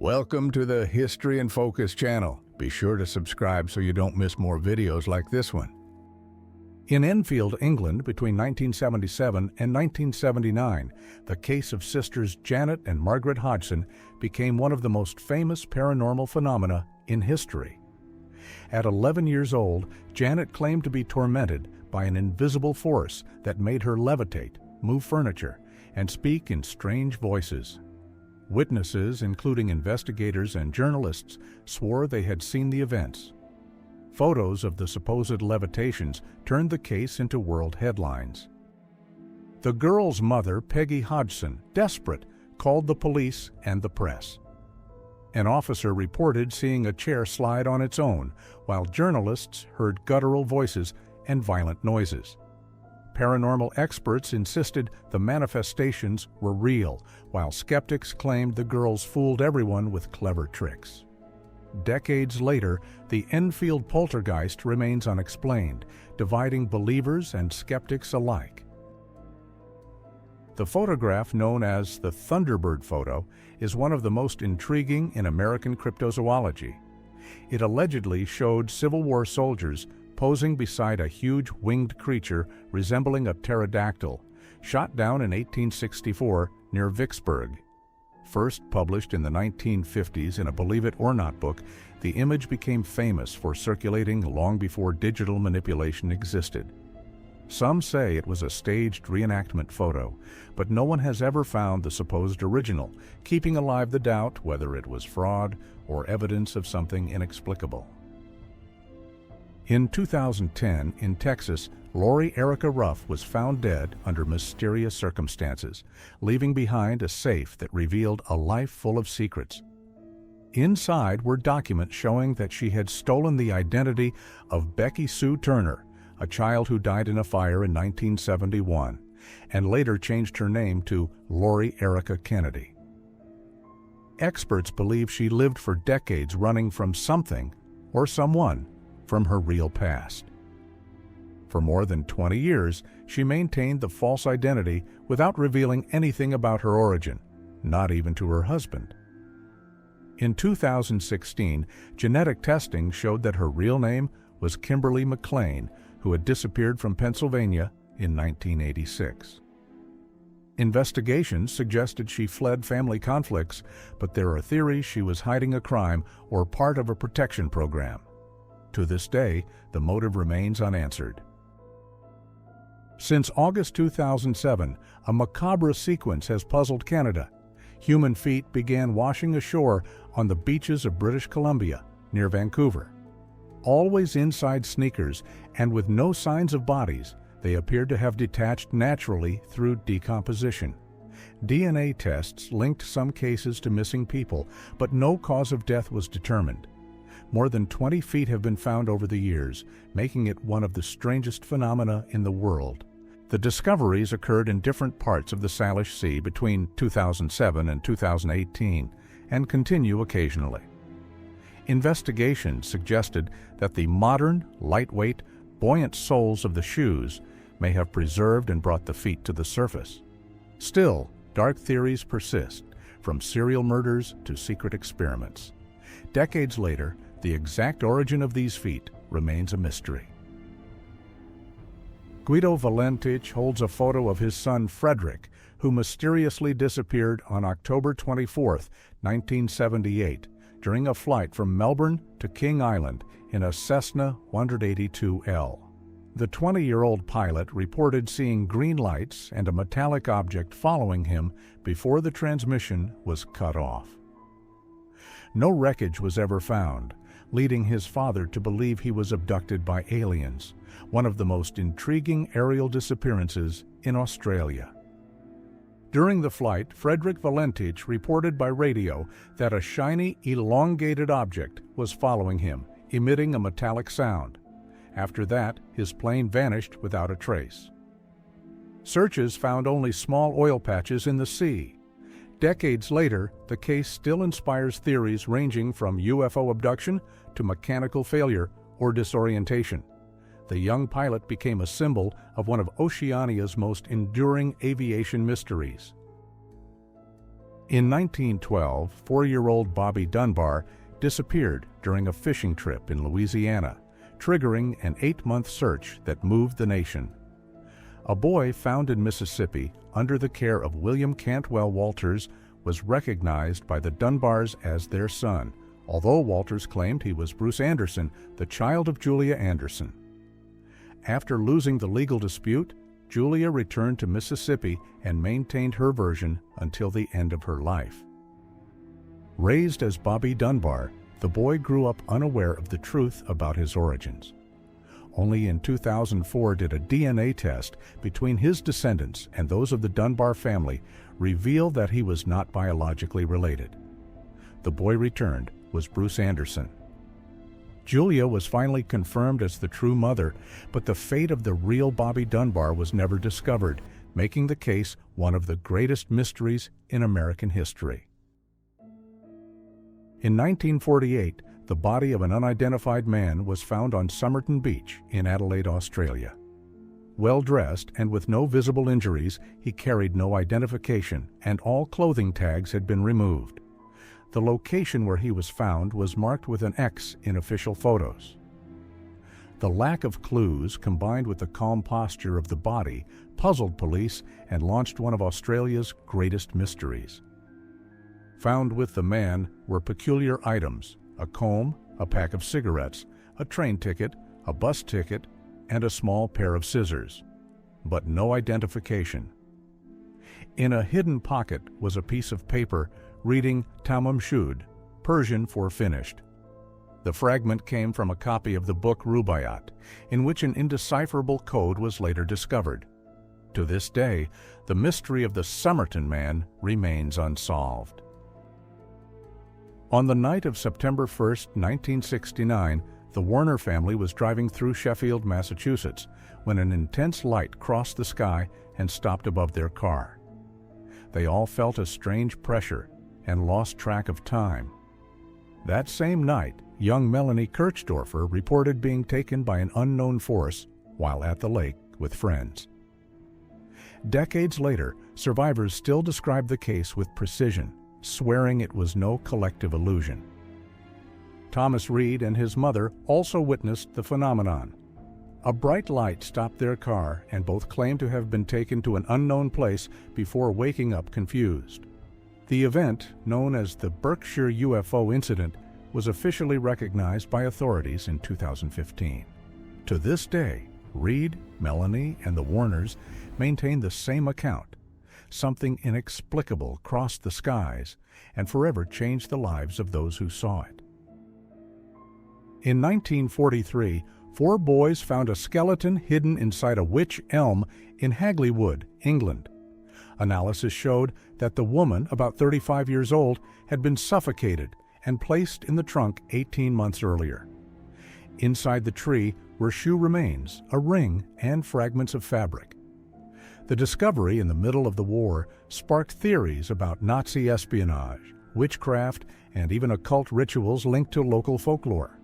Welcome to the History in Focus channel. Be sure to subscribe so you don't miss more videos like this one. In Enfield, England, between 1977 and 1979, the case of sisters Janet and Margaret Hodgson became one of the most famous paranormal phenomena in history. At 11 years old, Janet claimed to be tormented by an invisible force that made her levitate, move furniture, and speak in strange voices. Witnesses, including investigators and journalists, swore they had seen the events. Photos of the supposed levitations turned the case into world headlines. The girl's mother, Peggy Hodgson, desperate, called the police and the press. An officer reported seeing a chair slide on its own, while journalists heard guttural voices and violent noises. Paranormal experts insisted the manifestations were real, while skeptics claimed the girls fooled everyone with clever tricks. Decades later, the Enfield poltergeist remains unexplained, dividing believers and skeptics alike. The photograph, known as the Thunderbird photo, is one of the most intriguing in American cryptozoology. It allegedly showed Civil War soldiers posing beside a huge winged creature resembling a pterodactyl, shot down in 1864 near Vicksburg. First published in the 1950s in a Believe It or Not book, the image became famous for circulating long before digital manipulation existed. Some say it was a staged reenactment photo, but no one has ever found the supposed original, keeping alive the doubt whether it was fraud or evidence of something inexplicable. In 2010, in Texas, Lori Erica Ruff was found dead under mysterious circumstances, leaving behind a safe that revealed a life full of secrets. Inside were documents showing that she had stolen the identity of Becky Sue Turner, a child who died in a fire in 1971, and later changed her name to Lori Erica Kennedy. Experts believe she lived for decades running from something or someone from her real past. For more than 20 years, she maintained the false identity without revealing anything about her origin, not even to her husband. In 2016, genetic testing showed that her real name was Kimberly McLean, who had disappeared from Pennsylvania in 1986. Investigations suggested she fled family conflicts, but there are theories she was hiding a crime or part of a protection program. To this day, the motive remains unanswered. Since August 2007, a macabre sequence has puzzled Canada. Human feet began washing ashore on the beaches of British Columbia, near Vancouver. Always inside sneakers and with no signs of bodies, they appeared to have detached naturally through decomposition. DNA tests linked some cases to missing people, but no cause of death was determined. More than 20 feet have been found over the years, making it one of the strangest phenomena in the world. The discoveries occurred in different parts of the Salish Sea between 2007 and 2018 and continue occasionally. Investigations suggested that the modern, lightweight, buoyant soles of the shoes may have preserved and brought the feet to the surface. Still, dark theories persist, from serial murders to secret experiments. Decades later, the exact origin of these feet remains a mystery. Guido Valentich holds a photo of his son Frederick, who mysteriously disappeared on October 24, 1978, during a flight from Melbourne to King Island in a Cessna 182L. The 20-year-old pilot reported seeing green lights and a metallic object following him before the transmission was cut off. No wreckage was ever found, leading his father to believe he was abducted by aliens, one of the most intriguing aerial disappearances in Australia. During the flight, Frederick Valentich reported by radio that a shiny, elongated object was following him, emitting a metallic sound. After that, his plane vanished without a trace. Searches found only small oil patches in the sea. Decades later, the case still inspires theories ranging from UFO abduction to mechanical failure or disorientation. The young pilot became a symbol of one of Oceania's most enduring aviation mysteries. In 1912, 4-year-old Bobby Dunbar disappeared during a fishing trip in Louisiana, triggering an 8-month search that moved the nation. A boy found in Mississippi under the care of William Cantwell Walters was recognized by the Dunbars as their son, although Walters claimed he was Bruce Anderson, the child of Julia Anderson. After losing the legal dispute, Julia returned to Mississippi and maintained her version until the end of her life. Raised as Bobby Dunbar, the boy grew up unaware of the truth about his origins. Only in 2004 did a DNA test between his descendants and those of the Dunbar family reveal that he was not biologically related. The boy returned was Bruce Anderson. Julia was finally confirmed as the true mother, but the fate of the real Bobby Dunbar was never discovered, making the case one of the greatest mysteries in American history. In 1948, the body of an unidentified man was found on Somerton Beach in Adelaide, Australia. Well-dressed and with no visible injuries, he carried no identification, and all clothing tags had been removed. The location where he was found was marked with an X in official photos. The lack of clues, combined with the calm posture of the body, puzzled police and launched one of Australia's greatest mysteries. Found with the man were peculiar items: a comb, a pack of cigarettes, a train ticket, a bus ticket, and a small pair of scissors, but no identification. In a hidden pocket was a piece of paper reading Tamam Shud, Persian for finished. The fragment came from a copy of the book Rubaiyat, in which an indecipherable code was later discovered. To this day, the mystery of the Somerton man remains unsolved. On the night of September 1, 1969, the Warner family was driving through Sheffield, Massachusetts, when an intense light crossed the sky and stopped above their car. They all felt a strange pressure and lost track of time. That same night, young Melanie Kirchdorfer reported being taken by an unknown force while at the lake with friends. Decades later, survivors still describe the case with precision, swearing it was no collective illusion. Thomas Reed and his mother also witnessed the phenomenon. A bright light stopped their car, and both claimed to have been taken to an unknown place before waking up confused. The event, known as the Berkshire UFO incident, was officially recognized by authorities in 2015. To this day, Reed, Melanie, and the Warners maintain the same account. Something inexplicable crossed the skies and forever changed the lives of those who saw it. In 1943, 4 boys found a skeleton hidden inside a wych elm in Hagley Wood, England. Analysis showed that the woman, about 35 years old, had been suffocated and placed in the trunk 18 months earlier. Inside the tree were shoe remains, a ring, and fragments of fabric. The discovery in the middle of the war sparked theories about Nazi espionage, witchcraft, and even occult rituals linked to local folklore.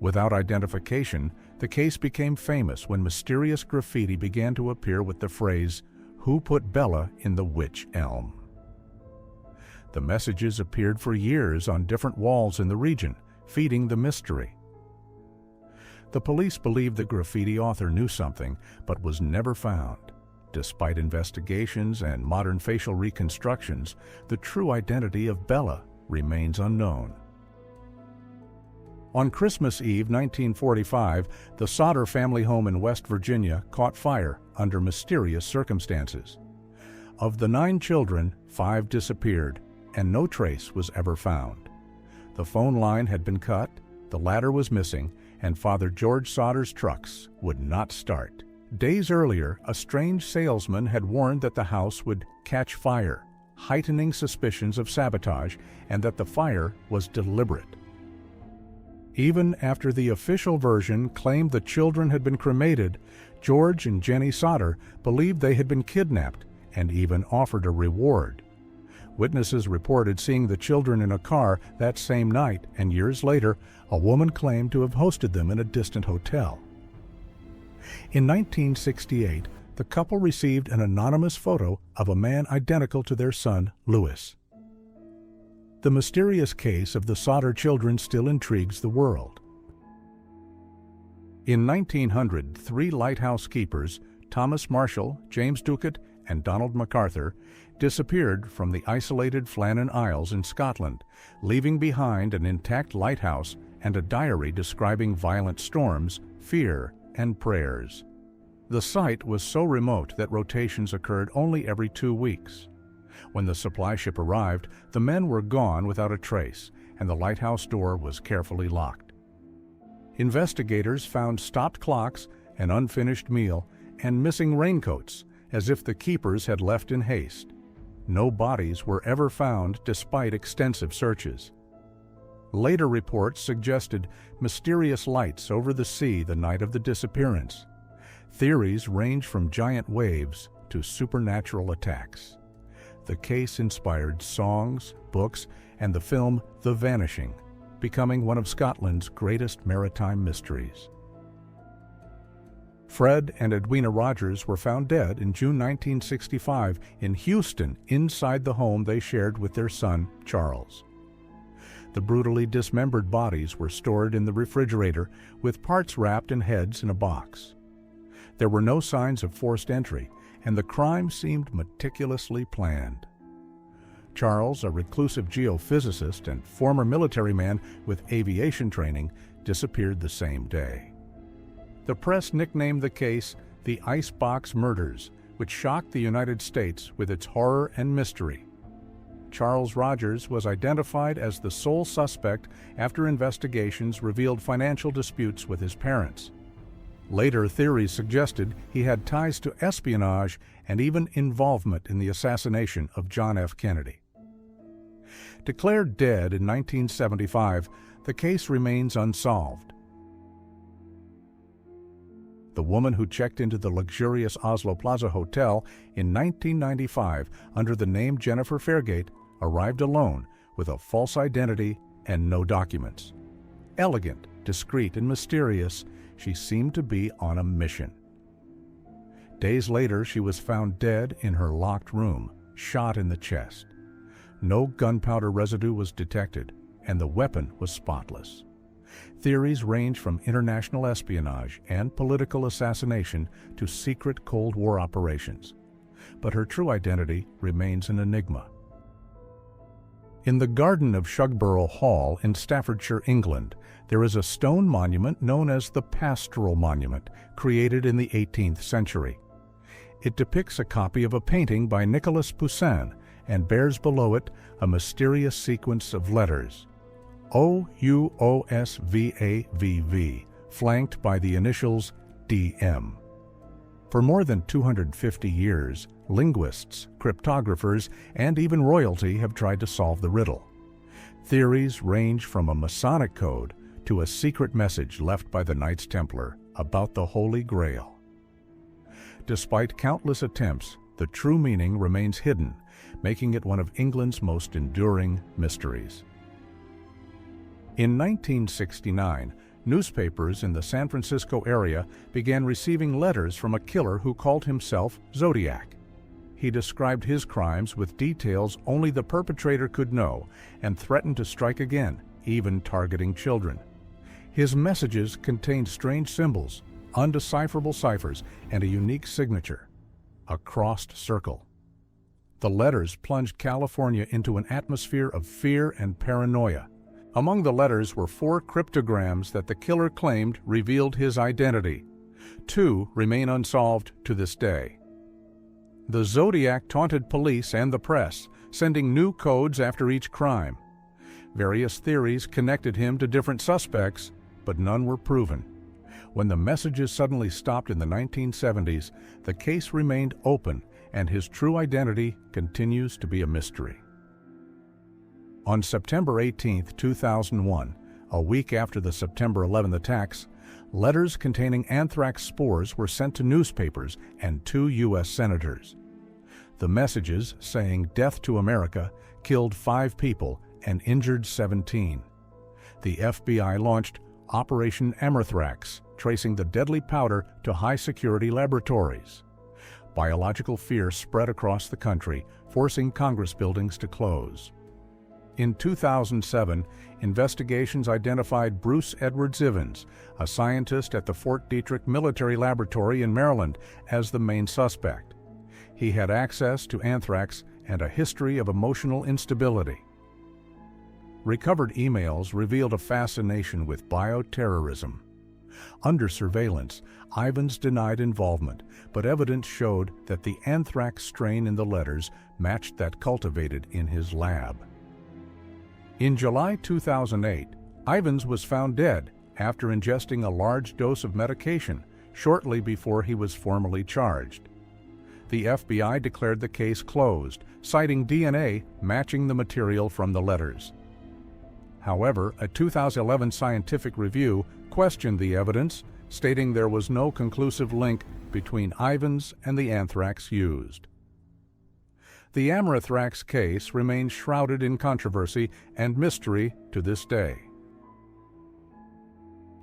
Without identification, the case became famous when mysterious graffiti began to appear with the phrase, "Who put Bella in the wych elm?" The messages appeared for years on different walls in the region, feeding the mystery. The police believed the graffiti author knew something, but was never found. Despite investigations and modern facial reconstructions, the true identity of Bella remains unknown. On Christmas Eve 1945, the Sodder family home in West Virginia caught fire under mysterious circumstances. Of the 9 children, 5 disappeared, and no trace was ever found. The phone line had been cut, the ladder was missing, and Father George Sodder's trucks would not start. Days earlier, a strange salesman had warned that the house would catch fire, heightening suspicions of sabotage and that the fire was deliberate. Even after the official version claimed the children had been cremated, George and Jenny Sodder believed they had been kidnapped and even offered a reward. Witnesses reported seeing the children in a car that same night, and years later, a woman claimed to have hosted them in a distant hotel. In 1968, the couple received an anonymous photo of a man identical to their son, Louis. The mysterious case of the Sodder children still intrigues the world. In 1900, 3 lighthouse keepers, Thomas Marshall, James Ducat, and Donald MacArthur, disappeared from the isolated Flannan Isles in Scotland, leaving behind an intact lighthouse and a diary describing violent storms, fear, and prayers. The site was so remote that rotations occurred only every 2 weeks. When the supply ship arrived, the men were gone without a trace, and the lighthouse door was carefully locked. Investigators found stopped clocks, an unfinished meal, and missing raincoats, as if the keepers had left in haste. No bodies were ever found despite extensive searches. Later reports suggested mysterious lights over the sea the night of the disappearance. Theories range from giant waves to supernatural attacks. The case inspired songs, books, and the film The Vanishing, becoming one of Scotland's greatest maritime mysteries. Fred and Edwina Rogers were found dead in June 1965 in Houston, inside the home they shared with their son, Charles. The brutally dismembered bodies were stored in the refrigerator with parts wrapped and heads in a box. There were no signs of forced entry, and the crime seemed meticulously planned. Charles, a reclusive geophysicist and former military man with aviation training, disappeared the same day. The press nicknamed the case the Icebox Murders, which shocked the United States with its horror and mystery. Charles Rogers was identified as the sole suspect after investigations revealed financial disputes with his parents. Later theories suggested he had ties to espionage and even involvement in the assassination of John F. Kennedy. Declared dead in 1975, the case remains unsolved. The woman who checked into the luxurious Oslo Plaza Hotel in 1995 under the name Jennifer Fairgate arrived alone with a false identity and no documents. Elegant, discreet, and mysterious, she seemed to be on a mission. Days later, she was found dead in her locked room, shot in the chest. No gunpowder residue was detected, and the weapon was spotless. Theories range from international espionage and political assassination to secret Cold War operations, but her true identity remains an enigma. In the garden of Shugborough Hall in Staffordshire, England, there is a stone monument known as the Pastoral Monument, created in the 18th century. It depicts a copy of a painting by Nicolas Poussin and bears below it a mysterious sequence of letters, OUOSVAVV, flanked by the initials DM. For more than 250 years, linguists, cryptographers, and even royalty have tried to solve the riddle. Theories range from a Masonic code to a secret message left by the Knights Templar about the Holy Grail. Despite countless attempts, the true meaning remains hidden, making it one of England's most enduring mysteries. In 1969, newspapers in the San Francisco area began receiving letters from a killer who called himself Zodiac. He described his crimes with details only the perpetrator could know and threatened to strike again, even targeting children. His messages contained strange symbols, undecipherable ciphers, and a unique signature, a crossed circle. The letters plunged California into an atmosphere of fear and paranoia. Among the letters were 4 cryptograms that the killer claimed revealed his identity. 2 remain unsolved to this day. The Zodiac taunted police and the press, sending new codes after each crime. Various theories connected him to different suspects, but none were proven. When the messages suddenly stopped in the 1970s, the case remained open, and his true identity continues to be a mystery. On September 18, 2001, a week after the September 11 attacks, letters containing anthrax spores were sent to newspapers and 2 U.S. senators. The messages, saying "Death to America," killed 5 people and injured 17. The FBI launched Operation Amerthrax, tracing the deadly powder to high-security laboratories. biological fear spread across the country, forcing Congress buildings to close. In 2007, investigations identified Bruce Edwards Ivins, a scientist at the Fort Detrick Military Laboratory in Maryland, as the main suspect. He had access to anthrax and a history of emotional instability. Recovered emails revealed a fascination with bioterrorism. Under surveillance, Ivins denied involvement, but evidence showed that the anthrax strain in the letters matched that cultivated in his lab. In July 2008, Ivins was found dead after ingesting a large dose of medication shortly before he was formally charged. The FBI declared the case closed, citing DNA matching the material from the letters. However, a 2011 scientific review questioned the evidence, stating there was no conclusive link between Ivins and the anthrax used. The Amarathrax case remains shrouded in controversy and mystery to this day.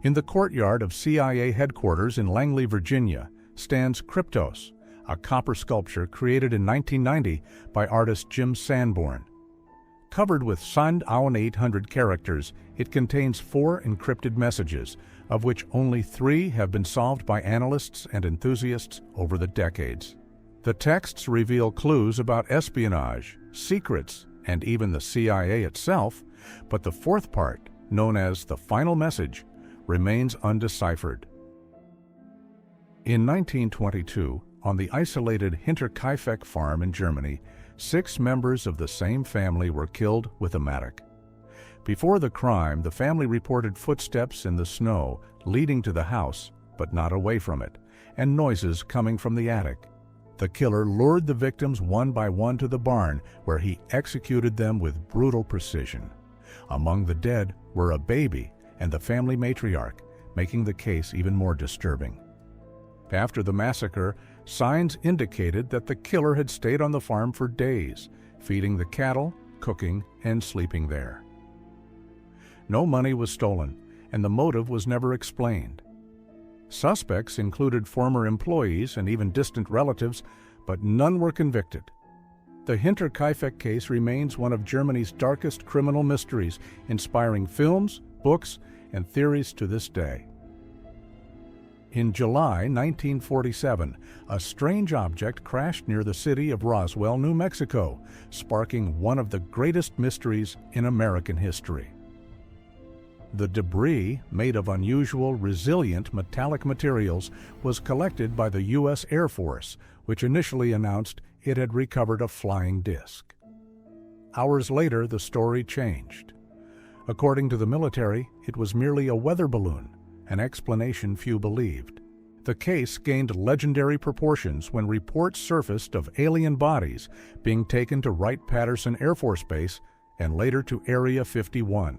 In the courtyard of CIA headquarters in Langley, Virginia, stands Kryptos, a copper sculpture created in 1990 by artist Jim Sanborn. Covered with signed 800 characters, it contains 4 encrypted messages, of which only 3 have been solved by analysts and enthusiasts over the decades. The texts reveal clues about espionage, secrets, and even the CIA itself, but the 4th part, known as the final message, remains undeciphered. In 1922, on the isolated Hinterkaifeck farm in Germany, 6 members of the same family were killed with a mattock. Before the crime, the family reported footsteps in the snow leading to the house, but not away from it, and noises coming from the attic. The killer lured the victims one by one to the barn, where he executed them with brutal precision. Among the dead were a baby and the family matriarch, making the case even more disturbing. After the massacre, signs indicated that the killer had stayed on the farm for days, feeding the cattle, cooking, and sleeping there. No money was stolen, and the motive was never explained. Suspects included former employees and even distant relatives, but none were convicted. The Hinterkaifeck case remains one of Germany's darkest criminal mysteries, inspiring films, books, and theories to this day. In July 1947, a strange object crashed near the city of Roswell, New Mexico, sparking one of the greatest mysteries in American history. The debris, made of unusual, resilient metallic materials, was collected by the U.S. Air Force, which initially announced it had recovered a flying disc. Hours later, the story changed. According to the military, it was merely a weather balloon, an explanation few believed. The case gained legendary proportions when reports surfaced of alien bodies being taken to Wright-Patterson Air Force Base and later to Area 51.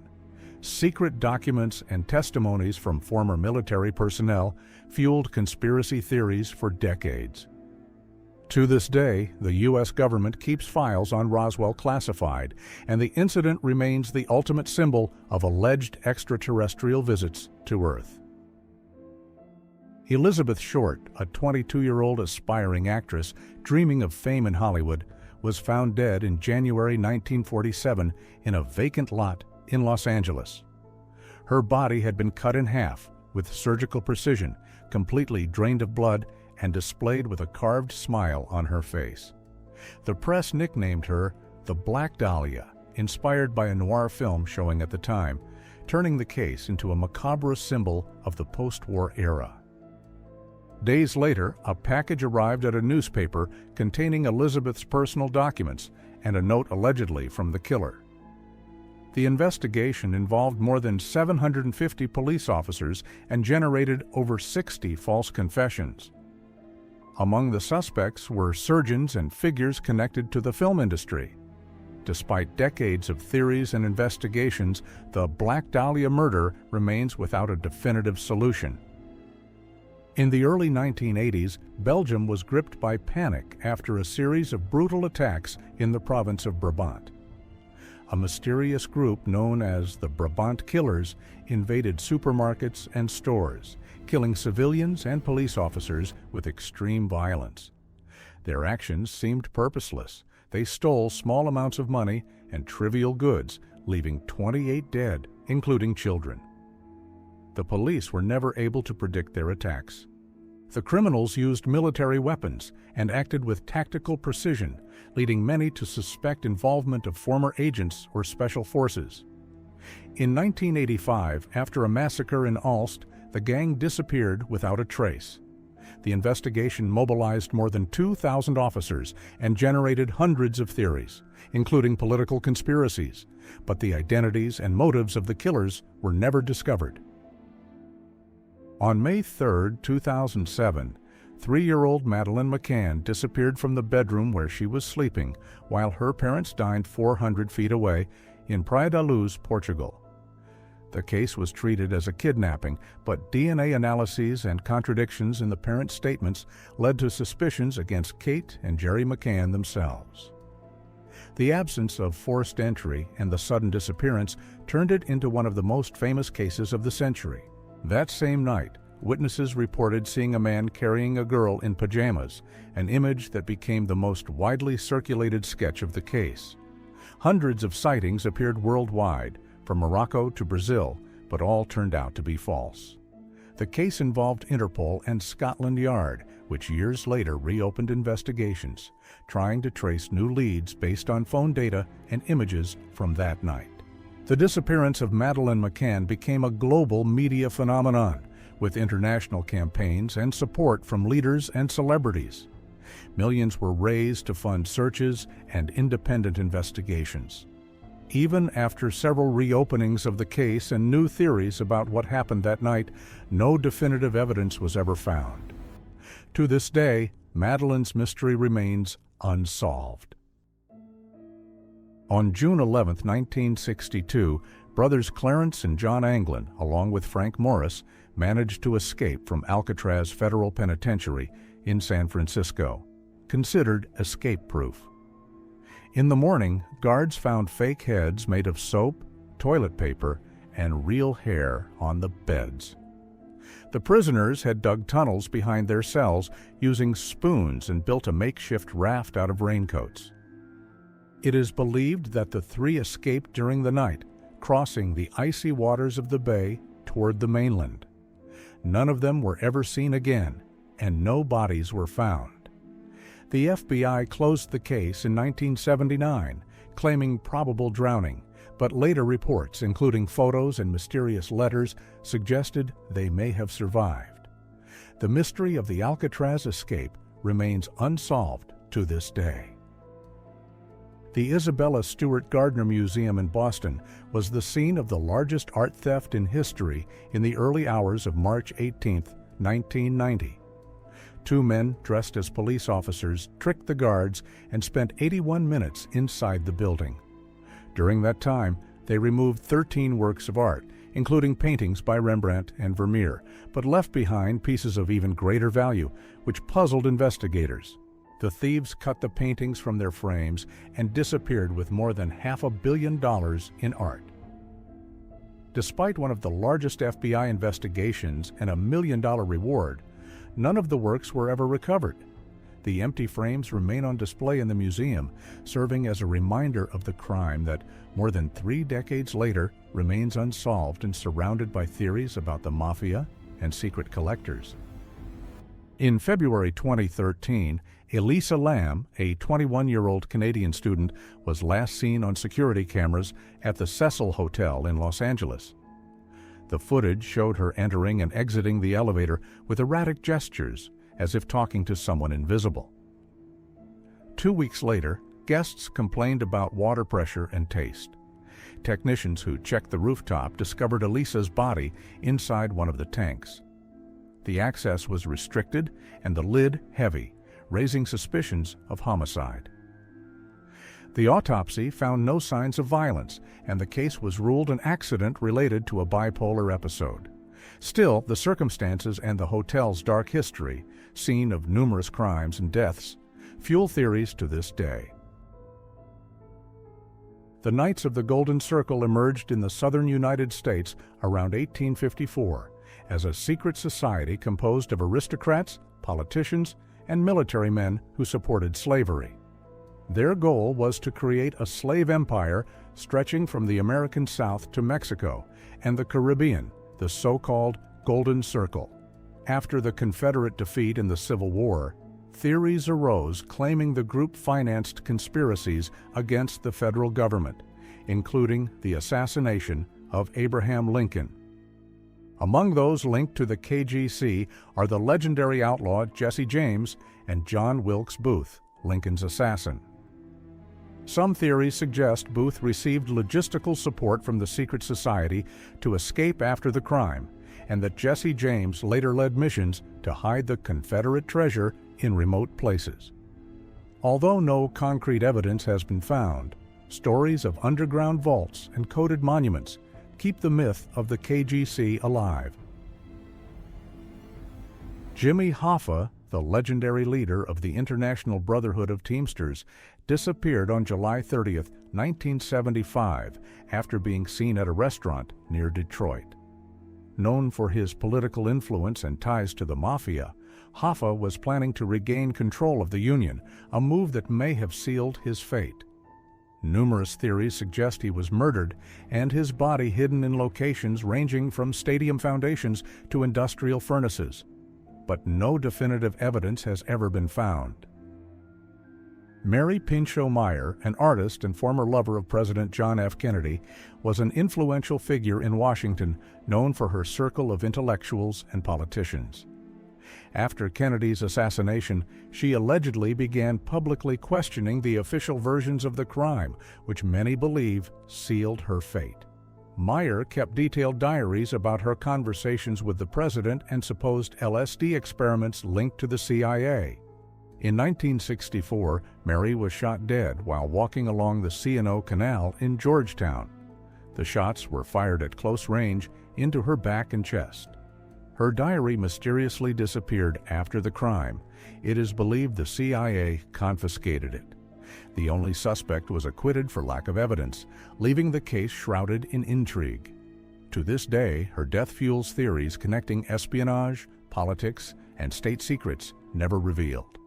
Secret documents and testimonies from former military personnel fueled conspiracy theories for decades. To this day, the U.S. government keeps files on Roswell classified, and the incident remains the ultimate symbol of alleged extraterrestrial visits to Earth. Elizabeth Short, a 22-year-old aspiring actress dreaming of fame in Hollywood, was found dead in January 1947 in a vacant lot in Los Angeles. Her body had been cut in half with surgical precision, completely drained of blood, and displayed with a carved smile on her face. The press nicknamed her the Black Dahlia, inspired by a noir film showing at the time, turning the case into a macabre symbol of the post-war era. Days later, a package arrived at a newspaper containing Elizabeth's personal documents and a note allegedly from the killer. The investigation involved more than 750 police officers and generated over 60 false confessions. Among the suspects were surgeons and figures connected to the film industry. Despite decades of theories and investigations, the Black Dahlia murder remains without a definitive solution. In the early 1980s, Belgium was gripped by panic after a series of brutal attacks in the province of Brabant. A mysterious group known as the Brabant Killers invaded supermarkets and stores, killing civilians and police officers with extreme violence. Their actions seemed purposeless. They stole small amounts of money and trivial goods, leaving 28 dead, including children. The police were never able to predict their attacks. The criminals used military weapons and acted with tactical precision, leading many to suspect involvement of former agents or special forces. In 1985, after a massacre in Aalst, the gang disappeared without a trace. The investigation mobilized more than 2,000 officers and generated hundreds of theories, including political conspiracies, but the identities and motives of the killers were never discovered. On May 3, 2007, 3-year-old Madeleine McCann disappeared from the bedroom where she was sleeping while her parents dined 400 feet away in Praia da Luz, Portugal. The case was treated as a kidnapping, but DNA analyses and contradictions in the parents' statements led to suspicions against Kate and Jerry McCann themselves. The absence of forced entry and the sudden disappearance turned it into one of the most famous cases of the century. That same night, witnesses reported seeing a man carrying a girl in pajamas, an image that became the most widely circulated sketch of the case. Hundreds of sightings appeared worldwide, from Morocco to Brazil, but all turned out to be false. The case involved Interpol and Scotland Yard, which years later reopened investigations, trying to trace new leads based on phone data and images from that night. The disappearance of Madeleine McCann became a global media phenomenon, with international campaigns and support from leaders and celebrities. Millions were raised to fund searches and independent investigations. Even after several reopenings of the case and new theories about what happened that night, no definitive evidence was ever found. To this day, Madeleine's mystery remains unsolved. On June 11, 1962, brothers Clarence and John Anglin, along with Frank Morris, managed to escape from Alcatraz Federal Penitentiary in San Francisco, considered escape-proof. In the morning, guards found fake heads made of soap, toilet paper, and real hair on the beds. The prisoners had dug tunnels behind their cells using spoons and built a makeshift raft out of raincoats. It is believed that the three escaped during the night, crossing the icy waters of the bay toward the mainland. None of them were ever seen again, and no bodies were found. The FBI closed the case in 1979, claiming probable drowning, but later reports, including photos and mysterious letters, suggested they may have survived. The mystery of the Alcatraz escape remains unsolved to this day. The Isabella Stewart Gardner Museum in Boston was the scene of the largest art theft in history in the early hours of March 18, 1990. Two men dressed as police officers tricked the guards and spent 81 minutes inside the building. During that time, they removed 13 works of art, including paintings by Rembrandt and Vermeer, but left behind pieces of even greater value, which puzzled investigators. The thieves cut the paintings from their frames and disappeared with more than $500 million in art. Despite one of the largest FBI investigations and a $1 million reward, none of the works were ever recovered. The empty frames remain on display in the museum, serving as a reminder of the crime that, more than 3 decades later, remains unsolved and surrounded by theories about the mafia and secret collectors. In February 2013, Elisa Lam, a 21-year-old Canadian student, was last seen on security cameras at the Cecil Hotel in Los Angeles. The footage showed her entering and exiting the elevator with erratic gestures, as if talking to someone invisible. 2 weeks later, guests complained about water pressure and taste. Technicians who checked the rooftop discovered Elisa's body inside one of the tanks. The access was restricted and the lid heavy, raising suspicions of homicide. The autopsy found no signs of violence, and the case was ruled an accident related to a bipolar episode. Still, the circumstances and the hotel's dark history, scene of numerous crimes and deaths, fuel theories to this day. The Knights of the Golden Circle emerged in the southern United States around 1854 as a secret society composed of aristocrats, politicians, and military men who supported slavery. Their goal was to create a slave empire stretching from the American South to Mexico and the Caribbean, the so-called Golden Circle. After the Confederate defeat in the Civil War, theories arose claiming the group financed conspiracies against the federal government, including the assassination of Abraham Lincoln. Among those linked to the KGC are the legendary outlaw Jesse James and John Wilkes Booth, Lincoln's assassin. Some theories suggest Booth received logistical support from the secret society to escape after the crime, and that Jesse James later led missions to hide the Confederate treasure in remote places. Although no concrete evidence has been found, stories of underground vaults and coded monuments keep the myth of the KGC alive. Jimmy Hoffa, the legendary leader of the International Brotherhood of Teamsters, disappeared on July 30, 1975, after being seen at a restaurant near Detroit. Known for his political influence and ties to the Mafia, Hoffa was planning to regain control of the Union, a move that may have sealed his fate. Numerous theories suggest he was murdered and his body hidden in locations ranging from stadium foundations to industrial furnaces, but no definitive evidence has ever been found. Mary Pinchot Meyer, an artist and former lover of President John F. Kennedy, was an influential figure in Washington, known for her circle of intellectuals and politicians. After Kennedy's assassination, she allegedly began publicly questioning the official versions of the crime, which many believe sealed her fate. Meyer kept detailed diaries about her conversations with the president and supposed LSD experiments linked to the CIA. In 1964, Mary was shot dead while walking along the C&O Canal in Georgetown. The shots were fired at close range into her back and chest. Her diary mysteriously disappeared after the crime. It is believed the CIA confiscated it. The only suspect was acquitted for lack of evidence, leaving the case shrouded in intrigue. To this day, her death fuels theories connecting espionage, politics, and state secrets never revealed.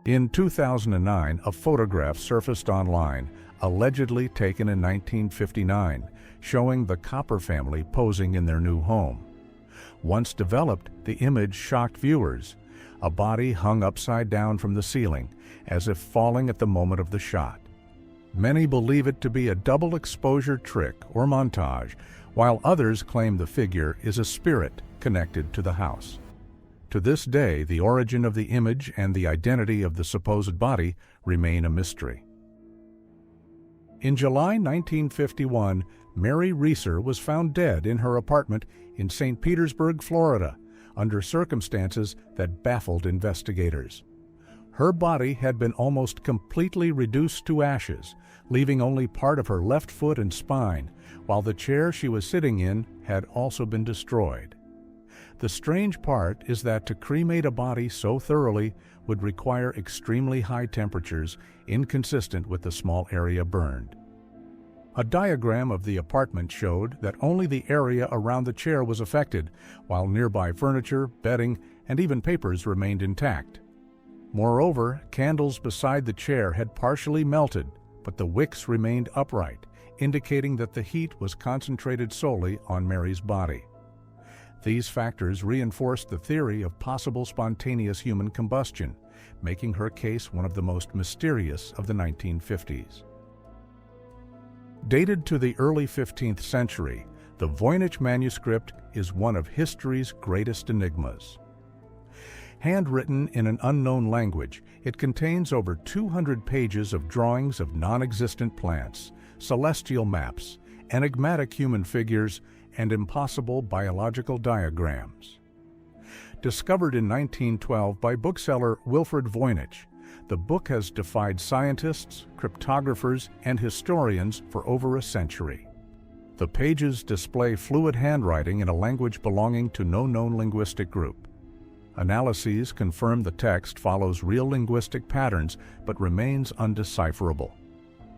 In 2009, a photograph surfaced online, allegedly taken in 1959, showing the Copper family posing in their new home. Once developed, the image shocked viewers. A body hung upside down from the ceiling, as if falling at the moment of the shot. Many believe it to be a double exposure trick or montage, while others claim the figure is a spirit connected to the house. To this day, the origin of the image and the identity of the supposed body remain a mystery. In July 1951, Mary Reeser was found dead in her apartment in St. Petersburg, Florida, under circumstances that baffled investigators. Her body had been almost completely reduced to ashes, leaving only part of her left foot and spine, while the chair she was sitting in had also been destroyed. The strange part is that to cremate a body so thoroughly would require extremely high temperatures, inconsistent with the small area burned. A diagram of the apartment showed that only the area around the chair was affected, while nearby furniture, bedding, and even papers remained intact. Moreover, candles beside the chair had partially melted, but the wicks remained upright, indicating that the heat was concentrated solely on Mary's body. These factors reinforced the theory of possible spontaneous human combustion, making her case one of the most mysterious of the 1950s. Dated to the early 15th century, the Voynich manuscript is one of history's greatest enigmas. Handwritten in an unknown language, it contains over 200 pages of drawings of non-existent plants, celestial maps, enigmatic human figures, and impossible biological diagrams. Discovered in 1912 by bookseller Wilfred Voynich, the book has defied scientists, cryptographers, and historians for over a century. The pages display fluid handwriting in a language belonging to no known linguistic group. Analyses confirm the text follows real linguistic patterns but remains undecipherable.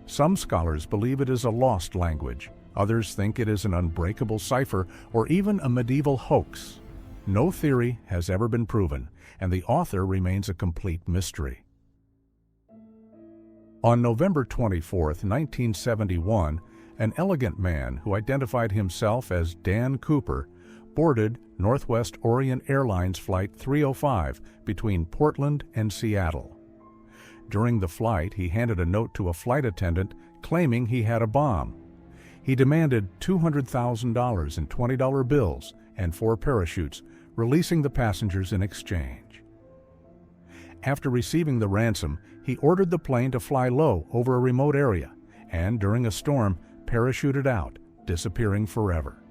Some scholars believe it is a lost language. Others think it is an unbreakable cipher or even a medieval hoax. No theory has ever been proven, and the author remains a complete mystery. On November 24, 1971, an elegant man who identified himself as Dan Cooper boarded Northwest Orient Airlines Flight 305 between Portland and Seattle. During the flight, he handed a note to a flight attendant claiming he had a bomb. He demanded $200,000 in $20 bills and 4 parachutes, releasing the passengers in exchange. After receiving the ransom, he ordered the plane to fly low over a remote area and, during a storm, parachuted out, disappearing forever.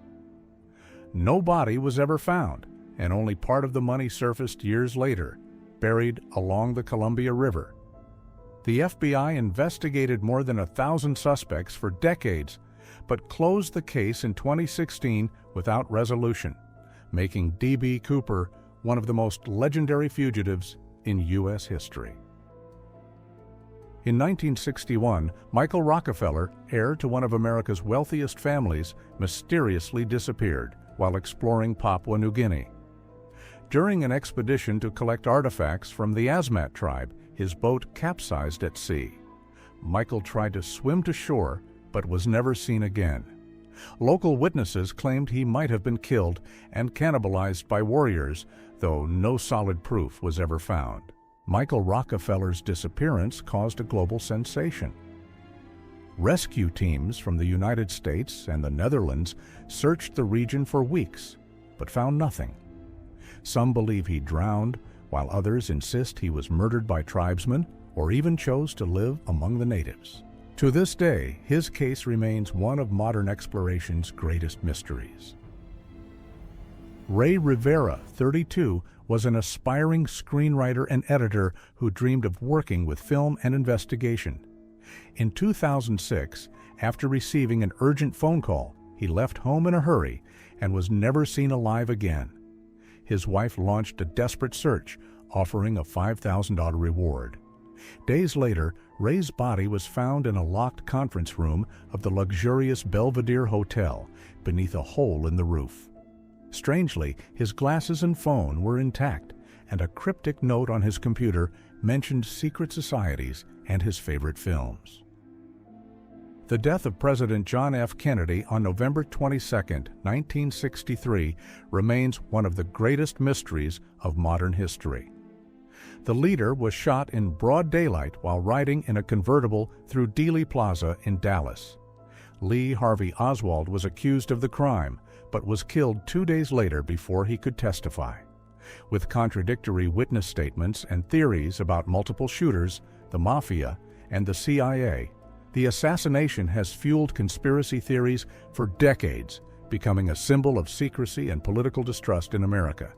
No body was ever found, and only part of the money surfaced years later, buried along the Columbia River. The FBI investigated more than 1,000 suspects for decades, but closed the case in 2016 without resolution, making D.B. Cooper one of the most legendary fugitives in U.S. history. In 1961, Michael Rockefeller, heir to one of America's wealthiest families, mysteriously disappeared while exploring Papua New Guinea. During an expedition to collect artifacts from the Asmat tribe, his boat capsized at sea. Michael tried to swim to shore, but was never seen again. Local witnesses claimed he might have been killed and cannibalized by warriors, though no solid proof was ever found. Michael Rockefeller's disappearance caused a global sensation. Rescue teams from the United States and the Netherlands searched the region for weeks, but found nothing. Some believe he drowned, while others insist he was murdered by tribesmen or even chose to live among the natives. To this day, his case remains one of modern exploration's greatest mysteries. Ray Rivera, 32, was an aspiring screenwriter and editor who dreamed of working with film and investigation. In 2006, after receiving an urgent phone call, he left home in a hurry and was never seen alive again. His wife launched a desperate search, offering a $5,000 reward. Days later, Ray's body was found in a locked conference room of the luxurious Belvedere Hotel, beneath a hole in the roof. Strangely, his glasses and phone were intact, and a cryptic note on his computer mentioned secret societies and his favorite films. The death of President John F. Kennedy on November 22, 1963, remains one of the greatest mysteries of modern history. The leader was shot in broad daylight while riding in a convertible through Dealey Plaza in Dallas. Lee Harvey Oswald was accused of the crime, but was killed 2 days later before he could testify. With contradictory witness statements and theories about multiple shooters, the Mafia, and the CIA, the assassination has fueled conspiracy theories for decades, becoming a symbol of secrecy and political distrust in America.